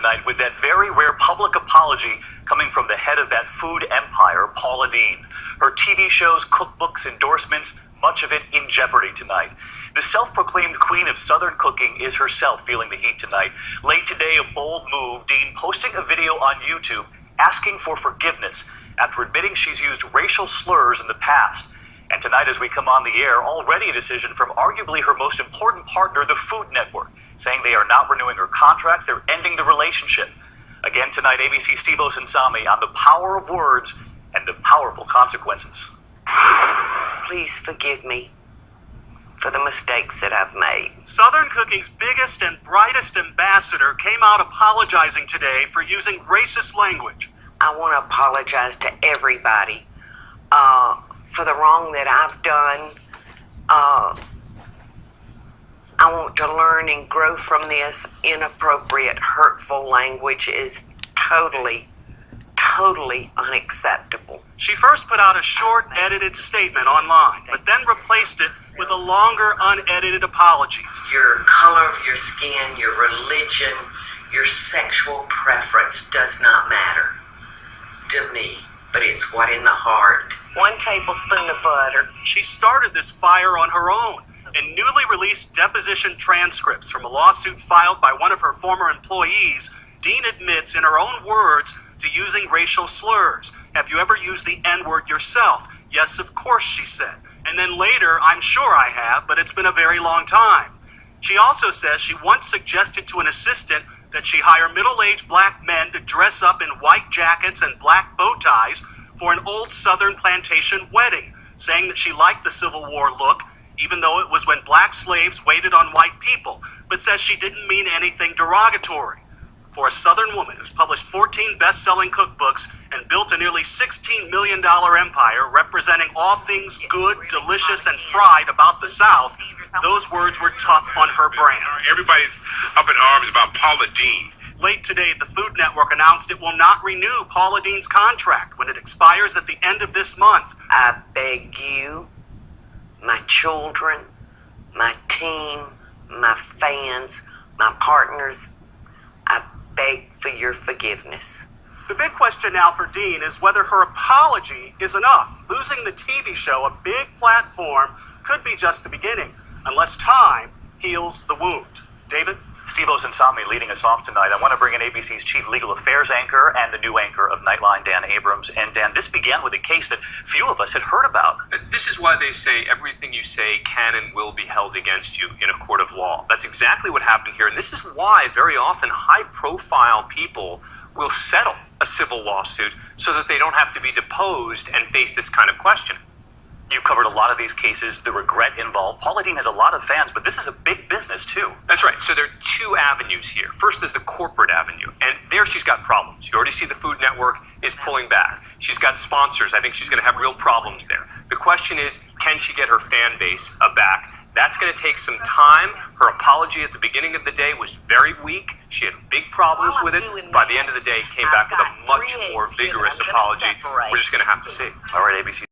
tonight with that very rare public apology coming from the head of that food empire, Paula Deen. Her TV shows, cookbooks, endorsements, much of it in jeopardy tonight. The self-proclaimed queen of Southern cooking is herself feeling the heat tonight. Late today, a bold move, Deen posting a video on YouTube asking for forgiveness after admitting she's used racial slurs in the past. And tonight, as we come on the air, already a decision from arguably her most important partner, the Food Network, saying they are not renewing her contract, they're ending the relationship. Again tonight, ABC's Steve Osunsami on the power of words and the powerful consequences. Please forgive me for the mistakes that I've made. Southern Cooking's biggest and brightest ambassador came out apologizing today for using racist language. I want to apologize to everybody for the wrong that I've done. I want to learn and grow from this. Inappropriate, hurtful language is totally unacceptable. She first put out a short, edited statement online, but then replaced it with a longer, unedited apologies. Your color of your skin, your religion, your sexual preference does not matter to me, but it's what in the heart. 1 tablespoon of butter. She started this fire on her own. In newly released deposition transcripts from a lawsuit filed by one of her former employees, Deen admits in her own words to using racial slurs. Have you ever used the N-word yourself? Yes, of course, she said. And then later, I'm sure I have, but it's been a very long time. She also says she once suggested to an assistant that she hire middle-aged black men to dress up in white jackets and black bow ties for an old Southern plantation wedding, saying that she liked the Civil War look, even though it was when black slaves waited on white people, but says she didn't mean anything derogatory. For a Southern woman who's published 14 best-selling cookbooks and built a nearly $16 million empire representing all things good, delicious, and fried about the South, those words were tough on her brand. Everybody's up in arms about Paula Deen. Late today, the Food Network announced it will not renew Paula Deen's contract when it expires at the end of this month. I beg you, my children, my team, my fans, my partners, I beg for your forgiveness. The big question now for Deen is whether her apology is enough. Losing the TV show, a big platform, could be just the beginning, unless time heals the wound. David? Steve Osunsami leading us off tonight. I want to bring in ABC's chief legal affairs anchor and the new anchor of Nightline, Dan Abrams. And Dan, this began with a case that few of us had heard about. This is why they say everything you say can and will be held against you in a court of law. That's exactly what happened here. And this is why very often high-profile people will settle a civil lawsuit so that they don't have to be deposed and face this kind of question. You covered a lot of these cases, the regret involved. Paula Deen has a lot of fans, but this is a big business too. That's right. So there are 2 avenues here. First, there's the corporate avenue, and there she's got problems. You already see the Food Network is pulling back. She's got sponsors. I think she's going to have real problems there. The question is, can she get her fan base back? That's going to take some time. Her apology at the beginning of the day was very weak. She had big problems with it. By the end of the day, came back with a much more vigorous apology. We're just going to have to see. All right, ABC.